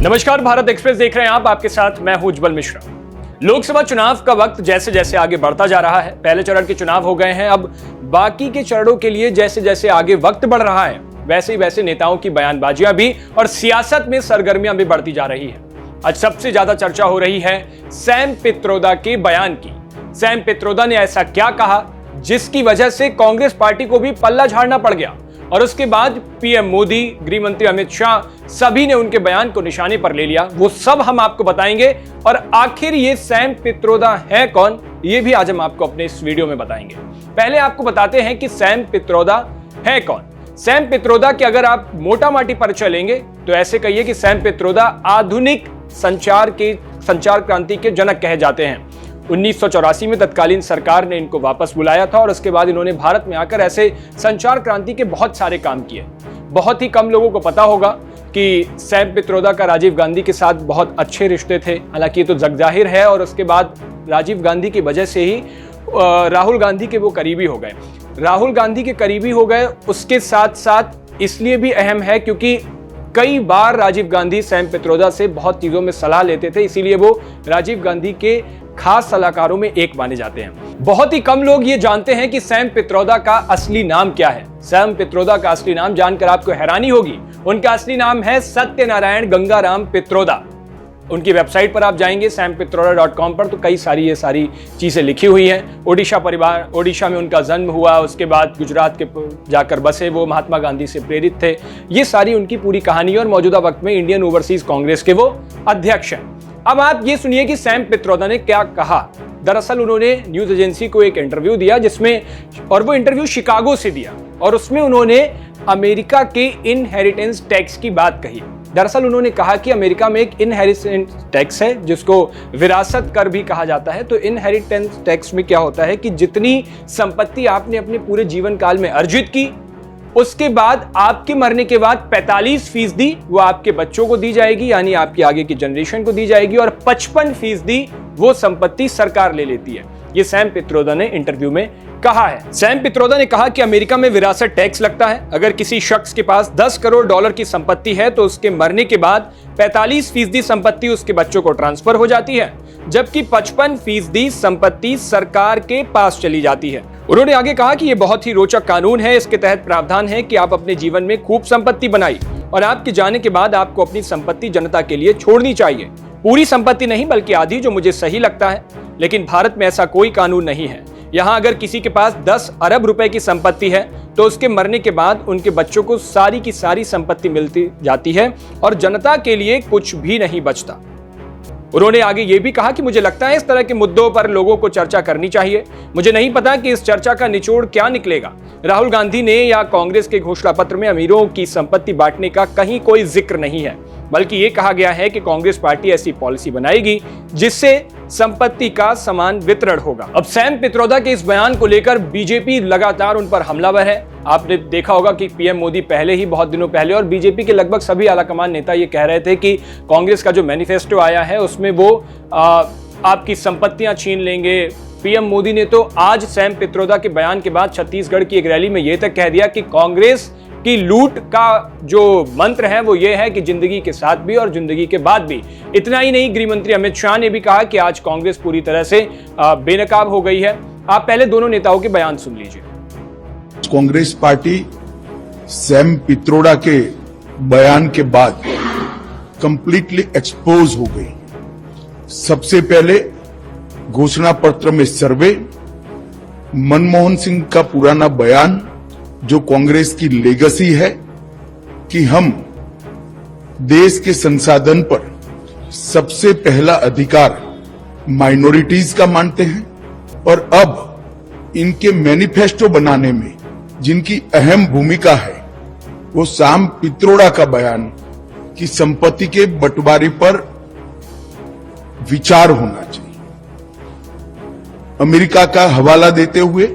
नमस्कार, भारत एक्सप्रेस देख रहे हैं आप। आपके साथ मैं हूं उज्जवल मिश्रा। लोकसभा चुनाव का वक्त जैसे जैसे आगे बढ़ता जा रहा है, पहले चरण के चुनाव हो गए हैं, अब बाकी के चरणों के लिए जैसे जैसे आगे वक्त बढ़ रहा है वैसे ही वैसे नेताओं की बयानबाजियां भी और सियासत में सरगर्मियां भी बढ़ती जा रही है। आज सबसे ज्यादा चर्चा हो रही है सैम पित्रोदा के बयान की। सैम पित्रोदा ने ऐसा क्या कहा जिसकी वजह से कांग्रेस पार्टी को भी पल्ला झाड़ना पड़ गया, और उसके बाद पीएम मोदी, गृह मंत्री अमित शाह सभी ने उनके बयान को निशाने पर ले लिया। वो सब हम आपको बताएंगे, और आखिर ये सैम पित्रोदा है कौन, ये भी आज हम आपको अपने इस वीडियो में बताएंगे। पहले आपको बताते हैं कि सैम पित्रोदा है कौन। सैम पित्रोदा के अगर आप मोटा माटी पर चलेंगे तो ऐसे कहिए कि सैम पित्रोदा आधुनिक संचार क्रांति के जनक कहे जाते हैं। 1984 में तत्कालीन सरकार ने इनको वापस बुलाया था, और उसके बाद इन्होंने भारत में आकर ऐसे संचार क्रांति के बहुत सारे काम किए। बहुत ही कम लोगों को पता होगा कि सैम पित्रोदा का राजीव गांधी के साथ बहुत अच्छे रिश्ते थे, हालांकि ये तो जगजाहिर है, और उसके बाद राजीव गांधी की वजह से ही राहुल गांधी के वो करीबी हो गए। राहुल गांधी के करीबी हो गए उसके साथ साथ इसलिए भी अहम है क्योंकि कई बार राजीव गांधी सैम पित्रोदा से बहुत चीजों में सलाह लेते थे, इसीलिए वो राजीव गांधी के खास सलाहकारों में एक माने जाते हैं। बहुत ही कम लोग ये जानते हैं कि सैम पित्रोदा का असली नाम क्या है। सैम पित्रोदा का असली नाम जानकर आपको हैरानी होगी। उनका असली नाम है सत्यनारायण गंगाराम पित्रोदा। उनकी वेबसाइट पर आप जाएंगे sampitroda.com पर, तो कई सारी ये सारी चीजें लिखी हुई हैं। ओडिशा में उनका जन्म हुआ, उसके बाद गुजरात के जाकर बसे, वो महात्मा गांधी से प्रेरित थे। ये सारी उनकी पूरी कहानी, और मौजूदा वक्त में इंडियन ओवरसीज कांग्रेस के वो अध्यक्ष हैं। अब आप ये सुनिए कि सैम पित्रोदा ने क्या कहा। दरअसल उन्होंने न्यूज एजेंसी को एक इंटरव्यू दिया जिसमें, और वो इंटरव्यू शिकागो से दिया, और उसमें उन्होंने अमेरिका के इनहेरिटेंस टैक्स की बात कही। दरअसल उन्होंने कहा कि अमेरिका में एक इनहेरिटेंस टैक्स है जिसको विरासत कर भी कहा जाता है। तो इनहेरिटेंस टैक्स में क्या होता है कि जितनी संपत्ति आपने अपने पूरे जीवन काल में अर्जित की, उसके बाद आपके मरने के बाद 45% वो आपके बच्चों को दी जाएगी, यानी आपकी आगे की जनरेशन को दी जाएगी, और 55% वो संपत्ति सरकार ले लेती है। ये सैम पित्रोदा ने इंटरव्यू में कहा है। सैम पित्रोदा ने कहा कि अमेरिका में विरासत टैक्स लगता है। अगर किसी शख्स के पास $10 करोड़ की संपत्ति है तो उसके मरने के बाद 45% संपत्ति उसके बच्चों को ट्रांसफर हो जाती है, जबकि 55% संपत्ति सरकार के पास चली जाती है। उन्होंने आगे कहा कि यह बहुत ही रोचक कानून है। इसके तहत प्रावधान है कि आप अपने जीवन में खूब संपत्ति बनाई, और आपके जाने के बाद आपको अपनी संपत्ति जनता के लिए छोड़नी चाहिए। पूरी संपत्ति नहीं, बल्कि आधी, जो मुझे सही लगता है। लेकिन भारत में ऐसा कोई कानून नहीं है। यहाँ अगर किसी के पास 10 अरब रुपए की संपत्ति है तो उसके मरने के बाद उनके बच्चों को सारी की सारी संपत्ति मिलती जाती है, और जनता के लिए कुछ भी नहीं बचता। उन्होंने आगे ये भी कहा कि मुझे लगता है इस तरह के मुद्दों पर लोगों को चर्चा करनी चाहिए। मुझे नहीं पता कि इस चर्चा का निचोड़ क्या निकलेगा। राहुल गांधी ने या कांग्रेस के घोषणा पत्र में अमीरों की संपत्ति बांटने का कहीं कोई जिक्र नहीं है, बल्कि ये कहा गया है कि कांग्रेस पार्टी ऐसी पॉलिसी बनाएगी जिससे संपत्ति का समान वितरण होगा। अब सैम पित्रोदा के इस बयान को लेकर बीजेपी लगातार उन पर हमलावर है। आपने देखा होगा कि पीएम मोदी पहले ही, बहुत दिनों पहले, और बीजेपी के लगभग सभी आलाकमान नेता ये कह रहे थे कि कांग्रेस का जो मैनिफेस्टो आया है उसमें वो आपकी संपत्तियां छीन लेंगे। पीएम मोदी ने तो आज सैम पित्रोदा के बयान के बाद छत्तीसगढ़ की एक रैली में यह तक कह दिया कि कांग्रेस की लूट का जो मंत्र है वो ये है कि जिंदगी के साथ भी और जिंदगी के बाद भी। इतना ही नहीं, गृह मंत्री अमित शाह ने भी कहा कि आज कांग्रेस पूरी तरह से बेनकाब हो गई है। आप पहले दोनों नेताओं के बयान सुन लीजिए। कांग्रेस पार्टी सैम पित्रोदा के बयान के बाद कंप्लीटली एक्सपोज हो गई। सबसे पहले घोषणा पत्र में सर्वे, मनमोहन सिंह का पुराना बयान जो कांग्रेस की लेगेसी है कि हम देश के संसाधन पर सबसे पहला अधिकार माइनॉरिटीज का मानते हैं, और अब इनके मैनिफेस्टो बनाने में जिनकी अहम भूमिका है वो सैम पित्रोदा का बयान कि संपत्ति के बंटवारे पर विचार होना चाहिए। अमेरिका का हवाला देते हुए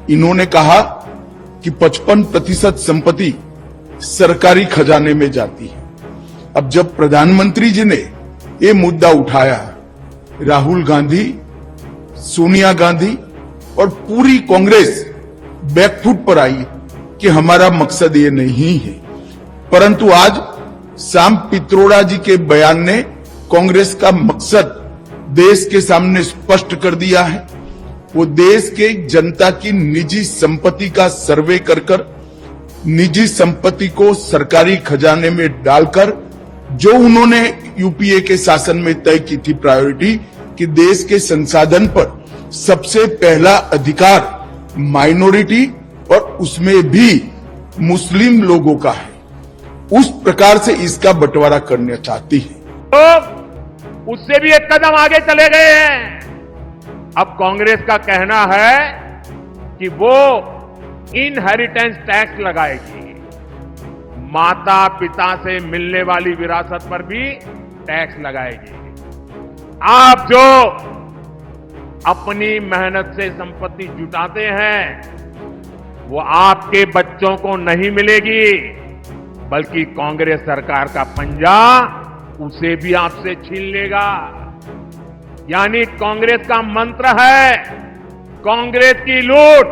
इन्होंने कहा कि 55% संपत्ति सरकारी खजाने में जाती है। अब जब प्रधानमंत्री जी ने ये मुद्दा उठाया, राहुल गांधी, सोनिया गांधी और पूरी कांग्रेस बैकफुट पर आई कि हमारा मकसद ये नहीं है। परंतु आज सैम पित्रोड़ा जी के बयान ने कांग्रेस का मकसद देश के सामने स्पष्ट कर दिया है। वो देश के जनता की निजी संपत्ति का सर्वे कर निजी संपत्ति को सरकारी खजाने में डालकर जो उन्होंने यूपीए के शासन में तय की थी प्रायोरिटी कि देश के संसाधन पर सबसे पहला अधिकार माइनॉरिटी और उसमें भी मुस्लिम लोगों का है, उस प्रकार से इसका बंटवारा करना चाहती है। तो उससे भी एक कदम आगे चले गए हैं। अब कांग्रेस का कहना है कि वो इनहेरिटेंस टैक्स लगाएगी, माता पिता से मिलने वाली विरासत पर भी टैक्स लगाएगी। आप जो अपनी मेहनत से संपत्ति जुटाते हैं वो आपके बच्चों को नहीं मिलेगी, बल्कि कांग्रेस सरकार का पंजा उसे भी आपसे छीन लेगा। यानी कांग्रेस का मंत्र है कांग्रेस की लूट,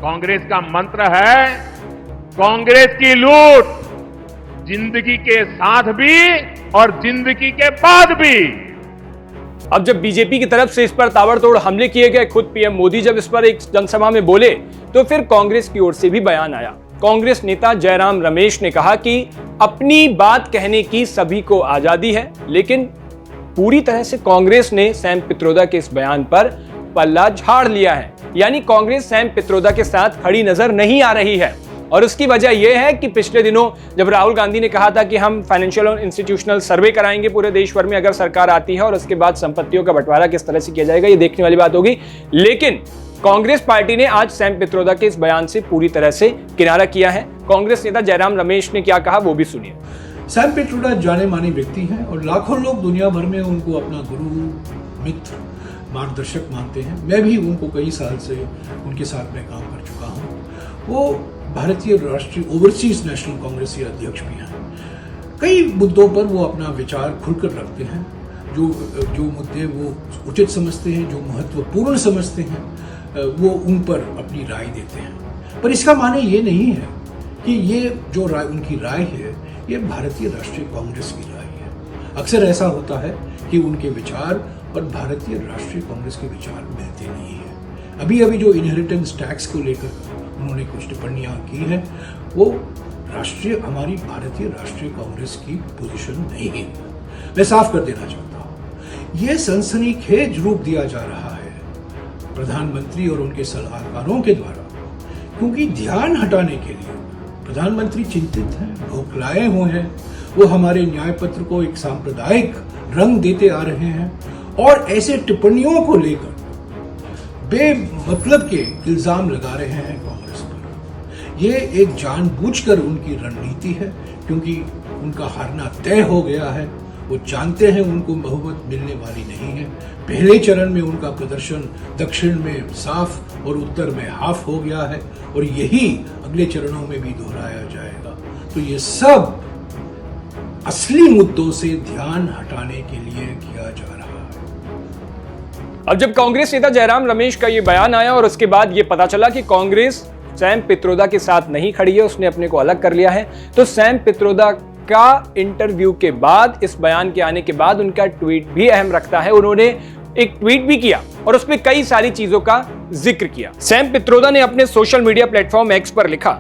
कांग्रेस का मंत्र है कांग्रेस की लूट, जिंदगी के साथ भी और जिंदगी के बाद भी। अब जब बीजेपी की तरफ से इस पर ताबड़तोड़ हमले किए गए, खुद पीएम मोदी जब इस पर एक जनसभा में बोले, तो फिर कांग्रेस की ओर से भी बयान आया। कांग्रेस नेता जयराम रमेश ने कहा कि अपनी बात कहने की सभी को आजादी है, लेकिन पूरी तरह से कांग्रेस ने सैम पित्रोदा के इस बयान पर पल्ला झाड़ लिया है। यानी कांग्रेस सैम पित्रोदा के साथ खड़ी नजर नहीं आ रही है। और उसकी वजह यह है कि पिछले दिनों जब राहुल गांधी ने कहा था कि हम फाइनेंशियल और इंस्टीट्यूशनल सर्वे कराएंगे पूरे देश भर में अगर सरकार आती है, और उसके बाद संपत्तियों का बंटवारा किस तरह से किया जाएगा, ये देखने वाली बात होगी। लेकिन कांग्रेस पार्टी ने आज सैम पित्रोदा के इस बयान से पूरी तरह से किनारा किया है। कांग्रेस नेता जयराम रमेश ने क्या कहा वो भी सुनिए। सैम पित्रोदा जाने माने व्यक्ति हैं और लाखों लोग दुनिया भर में उनको अपना गुरु, मित्र, मार्गदर्शक मानते हैं। मैं भी उनको कई साल से उनके साथ में काम कर चुका हूँ। वो भारतीय राष्ट्रीय ओवरसीज नेशनल कांग्रेस के अध्यक्ष भी हैं। कई मुद्दों पर वो अपना विचार खुलकर रखते हैं। जो मुद्दे वो उचित समझते हैं, जो महत्वपूर्ण समझते हैं, वो उन पर अपनी राय देते हैं। पर इसका माने ये नहीं है कि ये जो राय उनकी राय है ये भारतीय राष्ट्रीय कांग्रेस की राय है। अक्सर ऐसा होता है कि उनके विचार और भारतीय राष्ट्रीय कांग्रेस के विचार मिलते नहीं है। अभी अभी जो इनहेरिटेंस टैक्स को लेकर उन्होंने कुछ टिप्पणियां की हैं, वो हमारी भारतीय राष्ट्रीय कांग्रेस की पोजीशन नहीं है। मैं साफ कर देना चाहता हूं, ये सनसनीखेज रूप दिया जा रहा है प्रधानमंत्री और उनके सलाहकारों के द्वारा, क्योंकि ध्यान हटाने के लिए प्रधानमंत्री चिंतित हैं, भौखलाए हुए हैं। वो हमारे न्याय पत्र को एक सांप्रदायिक रंग देते आ रहे हैं और ऐसे टिप्पणियों को लेकर बेमतलब के इल्जाम लगा रहे हैं कांग्रेस पर। ये एक जानबूझकर उनकी रणनीति है, क्योंकि उनका हारना तय हो गया है। वो जानते हैं उनको बहुमत मिलने वाली नहीं है। पहले चरण में उनका प्रदर्शन दक्षिण में साफ और उत्तर में हाफ हो गया है, और यही अगले चरणों में भी दोहराया जाएगा। तो ये सब असली मुद्दों से ध्यान हटाने के लिए किया जा रहा है। अब जब कांग्रेस नेता जयराम रमेश का ये बयान आया और उसके बाद ये पता चला कि कांग्रेस सैम पित्रोदा के साथ नहीं खड़ी है, उसने अपने को अलग कर लिया है, तो सैम पित्रोदा का इंटरव्यू के बाद, इस बयान के आने के बाद उनका ट्वीट भी अहम रखता है। उन्होंने एक ट्वीट भी किया और उसमें कई सारी चीजों का जिक्र किया। सैम पित्रोदा ने अपने सोशल मीडिया प्लेटफॉर्म एक्स पर लिखा,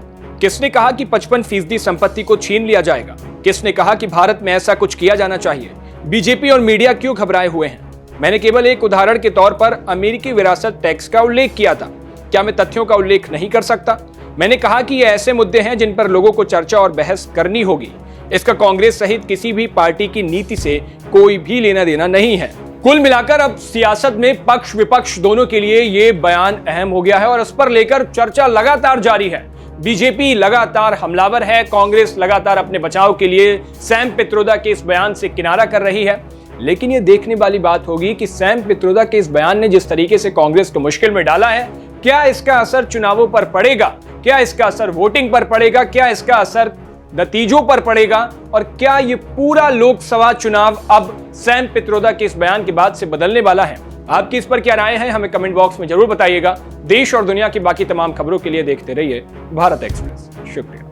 किसने कहा कि 55% संपत्ति को छीन लिया जाएगा? किसने कहा कि भारत में ऐसा कुछ किया जाना चाहिए? बीजेपी और मीडिया क्यों घबराए हुए हैं? मैंने केवल एक उदाहरण के तौर पर अमेरिकी विरासत टैक्स का उल्लेख किया था। क्या मैं तथ्यों का उल्लेख नहीं कर सकता? मैंने कहा कि ये ऐसे मुद्दे हैं जिन पर लोगों को चर्चा और बहस करनी होगी। इसका कांग्रेस सहित किसी भी पार्टी की नीति से कोई भी लेना देना नहीं है। कुल मिलाकर अब सियासत में पक्ष विपक्ष दोनों के लिए ये बयान अहम हो गया है और उस पर लेकर चर्चा लगातार जारी है। बीजेपी लगातार हमलावर है, कांग्रेस लगातार अपने बचाव के लिए सैम पित्रोदा के इस बयान से किनारा कर रही है। लेकिन ये देखने वाली बात होगी कि सैम पित्रोदा के इस बयान ने जिस तरीके से कांग्रेस को मुश्किल में डाला है, क्या इसका असर चुनावों पर पड़ेगा? क्या इसका असर वोटिंग पर पड़ेगा? क्या इसका असर नतीजों पर पड़ेगा? और क्या ये पूरा लोकसभा चुनाव अब सैम पित्रोदा के इस बयान के बाद से बदलने वाला है? आपकी इस पर क्या राय है, हमें कमेंट बॉक्स में जरूर बताइएगा। देश और दुनिया की बाकी तमाम खबरों के लिए देखते रहिए भारत एक्सप्रेस। शुक्रिया।